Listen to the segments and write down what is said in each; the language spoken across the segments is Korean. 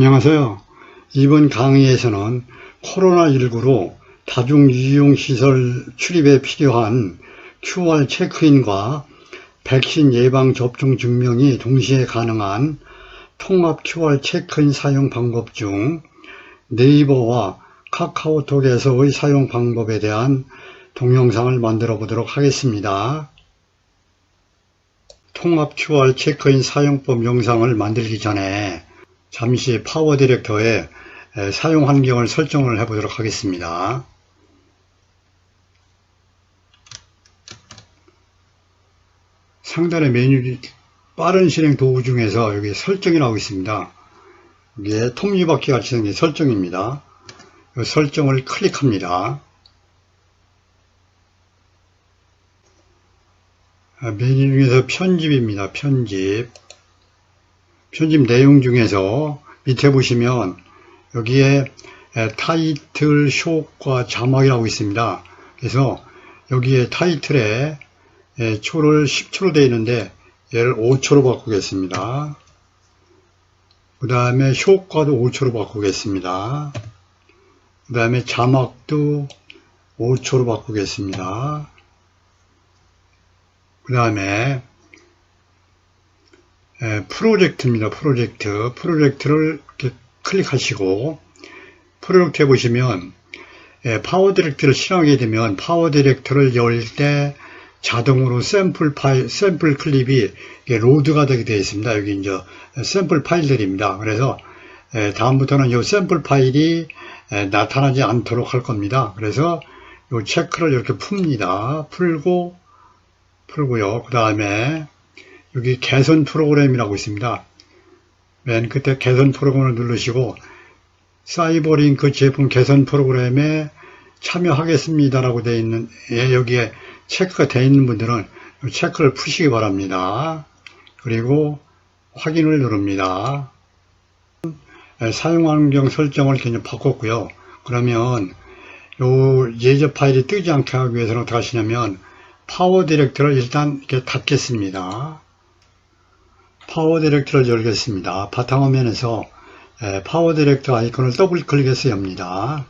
안녕하세요. 이번 강의에서는 코로나19로 다중이용시설 출입에 필요한 QR 체크인과 백신 예방 접종 증명이 동시에 가능한 통합 QR 체크인 사용 방법 중 네이버와 카카오톡에서의 사용 방법에 대한 동영상을 만들어 보도록 하겠습니다. 통합 QR 체크인 사용법 영상을 만들기 전에 잠시 파워 디렉터에 사용 환경을 설정을 해 보도록 하겠습니다. 상단의 메뉴 빠른 실행 도구 중에서 여기 설정이 나오고 있습니다. 이게 톱니바퀴 같이 생긴 설정입니다. 이 설정을 클릭합니다. 메뉴 중에서 편집입니다. 편집 내용 중에서 밑에 보시면 여기에 타이틀, 숏과 자막이라고 있습니다. 그래서 여기에 타이틀에 초를 10초로 되어 있는데 얘를 5초로 바꾸겠습니다. 그 다음에 숏과도 5초로 바꾸겠습니다. 그 다음에 자막도 5초로 바꾸겠습니다. 그 다음에 프로젝트입니다. 프로젝트를 이렇게 클릭하시고 프로젝트 해보시면 파워 디렉터를 실행하게 되면 파워 디렉터를 열 때 자동으로 샘플 클립이 로드가 되게 되어 있습니다. 여기 이제 샘플 파일들입니다. 그래서 다음부터는 이 샘플 파일이 나타나지 않도록 할 겁니다. 그래서 이 체크를 이렇게 풉니다. 풀고요. 그 다음에 여기 개선 프로그램이라고 있습니다. 맨 끝에 개선 프로그램을 누르시고 사이버링크 제품 개선 프로그램에 참여하겠습니다라고 되어 있는 여기에 체크가 되어 있는 분들은 체크를 푸시기 바랍니다. 그리고 확인을 누릅니다. 사용 환경 설정을 그냥 바꿨고요. 그러면 요 예제 파일이 뜨지 않게 하기 위해서는 어떻게 하시냐면 파워 디렉터를 일단 이렇게 닫겠습니다. 파워 디렉터를 열겠습니다. 바탕화면에서 파워 디렉터 아이콘을 더블 클릭해서 엽니다.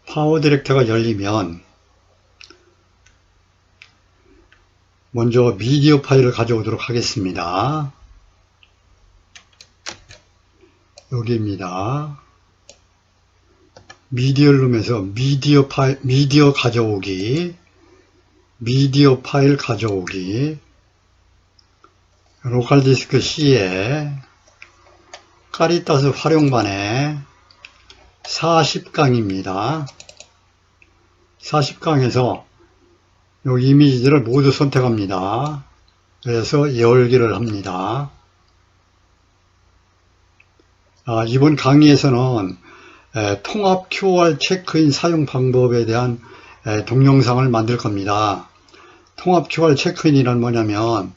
파워 디렉터가 열리면 먼저 미디어 파일을 가져오도록 하겠습니다. 여기입니다. 미디어룸에서 미디어 가져오기, 미디어 파일 가져오기, 로컬 디스크 C에 카리타스 활용반에 40강입니다. 40강에서 요 이미지들을 모두 선택합니다. 그래서 열기를 합니다. 이번 강의에서는 통합 QR 체크인 사용 방법에 대한 동영상을 만들 겁니다. 통합 QR 체크인이란 뭐냐면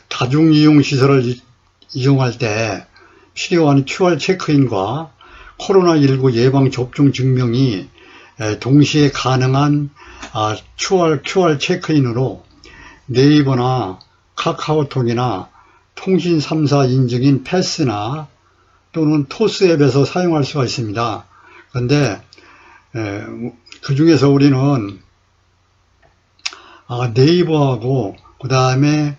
다중이용시설을 이용할 때 필요한 QR 체크인과 코로나19 예방접종 증명이 동시에 가능한 QR 체크인으로 네이버나 카카오톡이나 통신 3사 인증인 패스나 또는 토스 앱에서 사용할 수가 있습니다. 그런데 그 중에서 우리는 네이버하고 그 다음에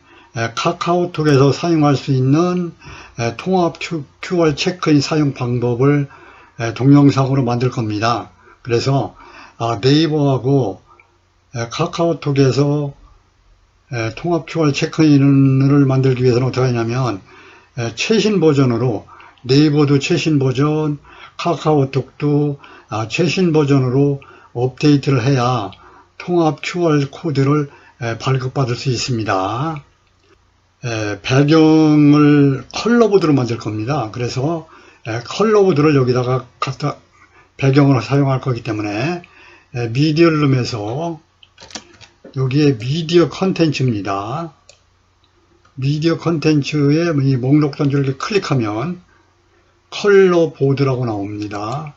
카카오톡에서 사용할 수 있는 통합 QR 체크인 사용 방법을 동영상으로 만들 겁니다. 그래서 네이버하고 카카오톡에서 통합 QR 체크인을 만들기 위해서는 어떻게 하냐면 최신 버전으로 네이버도 최신 버전, 카카오톡도 최신 버전으로 업데이트를 해야 통합 QR 코드를 발급받을 수 있습니다. 배경을 컬러보드로 만들 겁니다. 그래서 컬러보드를 여기다가 갖다 배경으로 사용할 거기 때문에 미디어룸에서 여기에 미디어 컨텐츠입니다. 미디어 컨텐츠의 이 목록 단추를 이렇게 클릭하면 컬러 보드라고 나옵니다.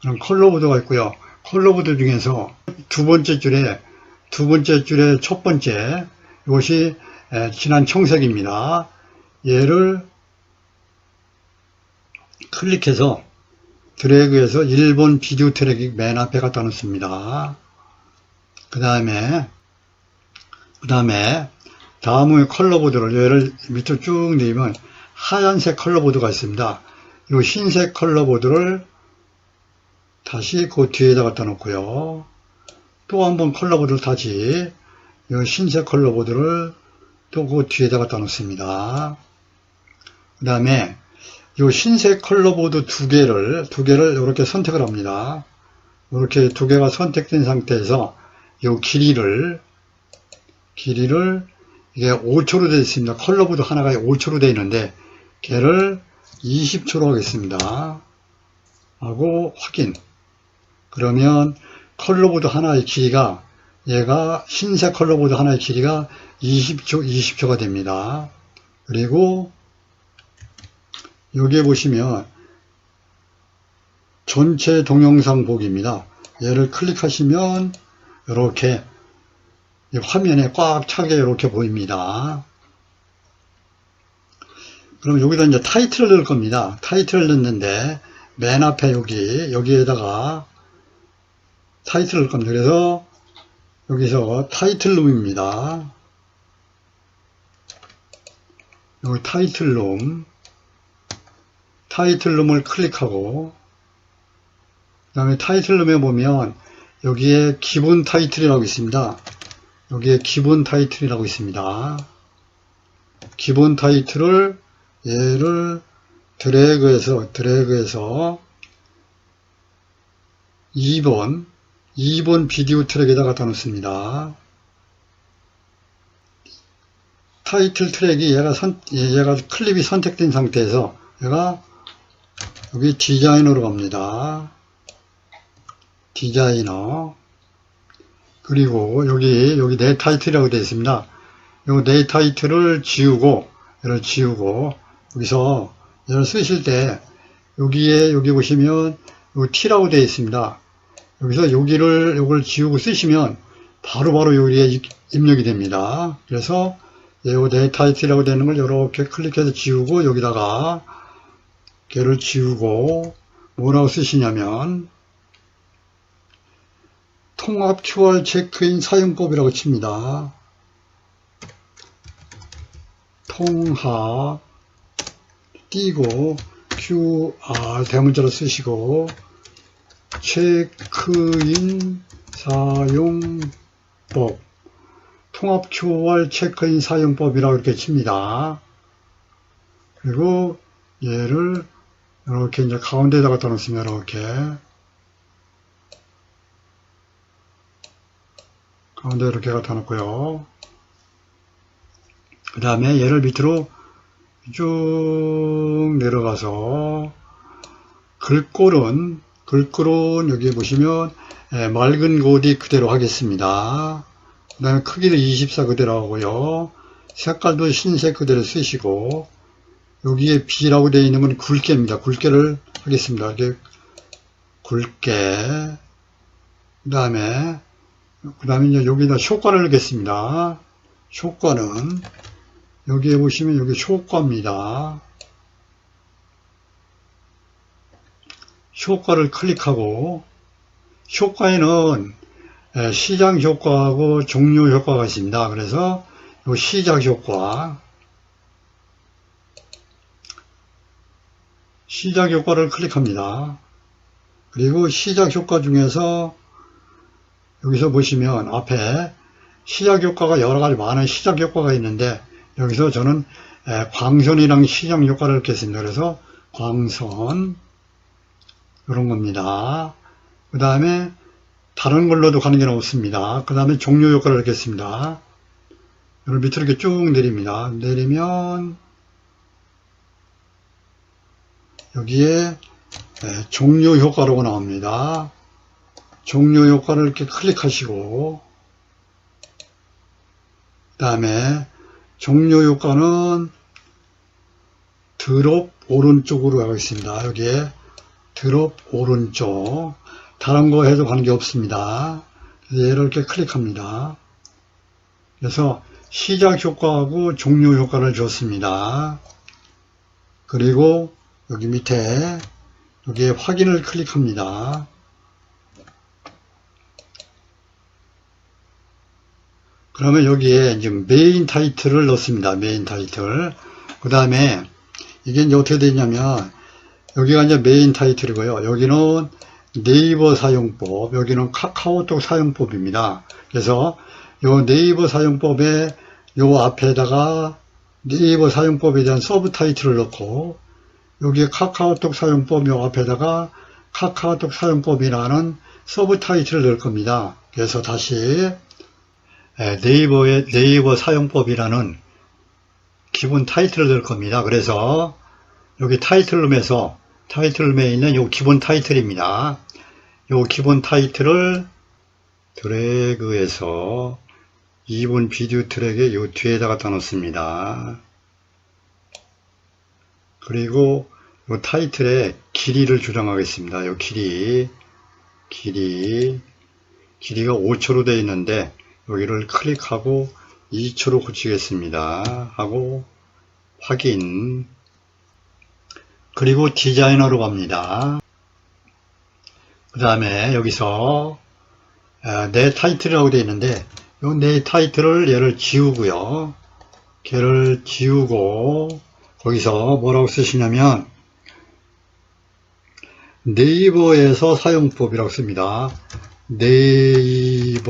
그럼 컬러보드가 있고요. 컬러보드 중에서 두 번째 줄에 첫 번째, 이것이 진한 청색입니다. 얘를 클릭해서 드래그해서 1번 비디오 트랙이 맨 앞에 갖다 놓습니다. 그 다음에 다음의 컬러보드를 얘를 밑으로 쭉 내리면 하얀색 컬러보드가 있습니다. 이 흰색 컬러보드를 다시 그 뒤에다 갖다 놓고요. 또 한번 컬러보드를 다시 이 흰색 컬러보드를 또 그 뒤에다 갖다 놓습니다. 그 다음에 이 흰색 컬러보드 두 개를 이렇게 선택을 합니다. 이렇게 두 개가 선택된 상태에서 이 길이를 이게 5초로 되어 있습니다. 컬러보드 하나가 5초로 되어 있는데 걔를 20초로 하겠습니다. 하고 확인. 그러면 컬러보드 하나의 길이가 얘가 흰색 컬러보드 하나의 길이가 20초가 됩니다. 그리고 여기에 보시면 전체 동영상 보기입니다. 얘를 클릭하시면 이렇게 화면에 꽉 차게 이렇게 보입니다. 그럼 여기다 이제 타이틀을 넣을 겁니다. 타이틀을 넣는데 맨 앞에 여기에다가 타이틀을 넣을 겁니다. 그래서 여기서 타이틀룸입니다. 여기 타이틀룸을 클릭하고 그 다음에 타이틀룸에 보면 여기에 기본 타이틀이라고 있습니다. 여기에 기본 타이틀이라고 있습니다. 기본 타이틀을 얘를 드래그해서 2번 비디오 트랙에다 갖다 놓습니다. 타이틀 트랙이 얘가 클립이 선택된 상태에서 얘가 여기 디자이너로 갑니다. 디자이너. 그리고 여기 내 타이틀이라고 되어 있습니다. 요 내 타이틀을 지우고 여기서 얘를 쓰실 때 여기 보시면 요 T라고 되어 있습니다. 여기서 요걸 지우고 쓰시면 바로 여기에 입력이 됩니다. 그래서 요 내 타이틀이라고 되는 걸 이렇게 클릭해서 지우고 여기다가 걔를 지우고 뭐라고 쓰시냐면 통합 QR 체크인 사용법이라고 칩니다. 통합 띄고 QR 대문자로 쓰시고 체크인 사용법 통합 QR 체크인 사용법이라고 이렇게 칩니다. 그리고 얘를 이렇게 이제 가운데에다 갖다 놓습니다. 이렇게 가운데 이렇게 갖다 놓고요. 그 다음에 얘를 밑으로 쭉 내려가서 글꼴은 여기 보시면 맑은 고디 그대로 하겠습니다. 그 다음에 크기도 24 그대로 하고요. 색깔도 흰색 그대로 쓰시고 여기에 B라고 되어 있는 건 굵게입니다. 굵게를 하겠습니다. 이렇게 굵게. 그 다음에 이제 여기다 효과를 넣겠습니다. 효과는 여기에 보시면 여기 효과입니다. 효과를 클릭하고 효과에는 시작 효과하고 종료 효과가 있습니다. 그래서 이 시작 효과를 클릭합니다. 그리고 시작 효과 중에서 여기서 보시면 앞에 시작 효과가 여러 가지 많은 시작 효과가 있는데 여기서 저는 광선이랑 시작 효과를 넣겠습니다. 그래서 광선 이런 겁니다. 그 다음에 다른 걸로도 가는 게 없습니다. 그 다음에 종료 효과를 넣겠습니다. 이걸 밑으로 이렇게 쭉 내립니다. 내리면 여기에 종료 효과라고 나옵니다. 종료 효과를 이렇게 클릭하시고 그 다음에 종료 효과는 드롭 오른쪽으로 가고 있습니다. 여기에 드롭 오른쪽. 다른 거 해도 관계 없습니다. 얘를 이렇게 클릭합니다. 그래서 시작 효과하고 종료 효과를 줬습니다. 그리고 여기 밑에 여기에 확인을 클릭합니다. 그러면 여기에 이제 메인 타이틀을 넣습니다. 메인 타이틀. 그 다음에 이게 이제 어떻게 되냐면 여기가 이제 메인 타이틀이고요. 여기는 네이버 사용법, 여기는 카카오톡 사용법입니다. 그래서 요 네이버 사용법에 요 앞에다가 네이버 사용법에 대한 서브 타이틀을 넣고 여기에 카카오톡 사용법 요 앞에다가 카카오톡 사용법이라는 서브 타이틀을 넣을 겁니다. 그래서 다시 네이버 사용법이라는 기본 타이틀을 넣을 겁니다. 그래서 여기 타이틀룸에 있는 요 기본 타이틀입니다. 요 기본 타이틀을 드래그해서 2분 비디오 트랙에 요 뒤에다가 넣습니다. 그리고 요 타이틀의 길이를 조정하겠습니다. 요 길이가 5초로 되어 있는데 여기를 클릭하고 2초로 고치겠습니다. 하고 확인. 그리고 디자이너로 갑니다. 그 다음에 여기서 내 타이틀이라고 되어 있는데 요 내 타이틀을 얘를 지우고요. 걔를 지우고 거기서 뭐라고 쓰시냐면 네이버에서 사용법이라고 씁니다. 네이버에서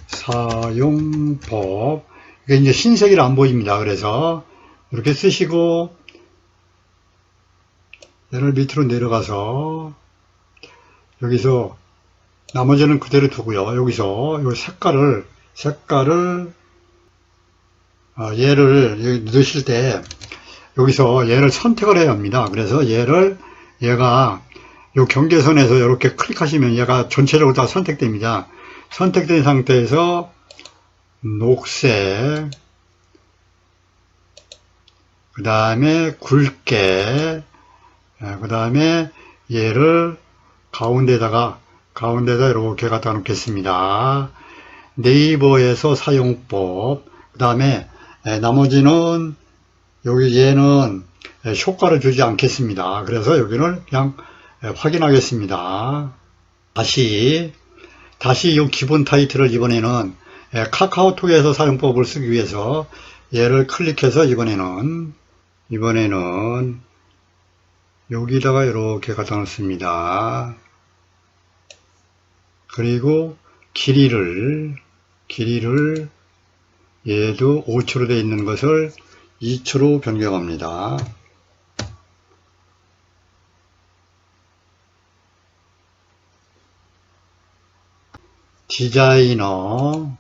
사용법. 이게 이제 흰색이 안 보입니다. 그래서 이렇게 쓰시고 얘를 밑으로 내려가서 여기서 나머지는 그대로 두고요. 여기서 이 색깔을 얘를 넣으실 때 여기서 얘를 선택을 해야 합니다. 그래서 얘가 이 경계선에서 이렇게 클릭하시면 얘가 전체적으로 다 선택됩니다. 선택된 상태에서 녹색, 그 다음에 굵게, 그 다음에 얘를 가운데다 이렇게 갖다 놓겠습니다. 네이버에서 사용법, 그 다음에 나머지는 여기 얘는 효과를 주지 않겠습니다. 그래서 여기는 그냥 확인하겠습니다. 다시 이 기본 타이틀을 이번에는 카카오톡에서 사용법을 쓰기 위해서 얘를 클릭해서 이번에는 여기다가 이렇게 갖다 놓습니다. 그리고 길이를 얘도 5초로 되어 있는 것을 2초로 변경합니다. 디자이너,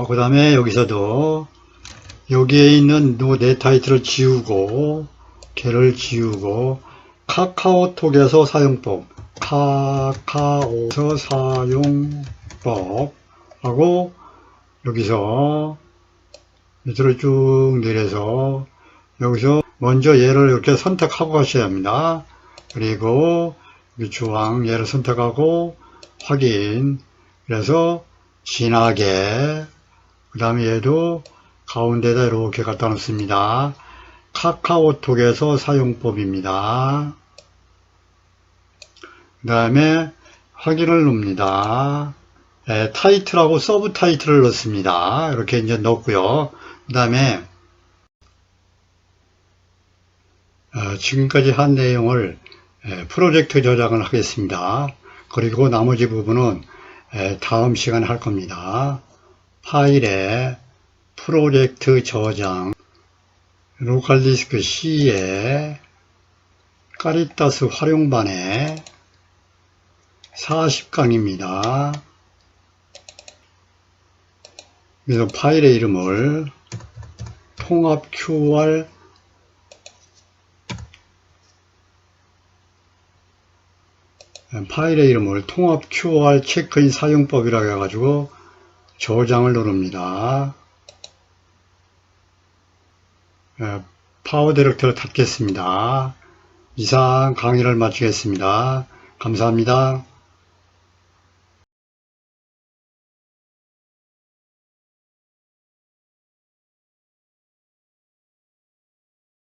그 다음에 여기서도 여기에 있는 내 타이틀을 지우고 걔를 지우고 카카오톡에서 사용법 하고 여기서 밑으로 쭉 내려서 여기서 먼저 얘를 이렇게 선택하고 가셔야 합니다. 그리고 주황 얘를 선택하고 확인. 그래서 진하게, 그 다음에 얘도 가운데다 이렇게 갖다 놓습니다. 카카오톡에서 사용법입니다. 그 다음에 확인을 누릅니다. 타이틀하고 서브 타이틀을 넣습니다. 이렇게 이제 넣었고요. 그 다음에 지금까지 한 내용을 프로젝트 저장을 하겠습니다. 그리고 나머지 부분은 다음 시간에 할 겁니다. 파일에 프로젝트 저장, 로컬디스크 C에 카리타스 활용반에 40강입니다. 그래서 파일의 이름을 통합 QR 체크인 사용법이라고 해가지고 저장을 누릅니다. 파워 디렉터를 닫겠습니다. 이상 강의를 마치겠습니다. 감사합니다.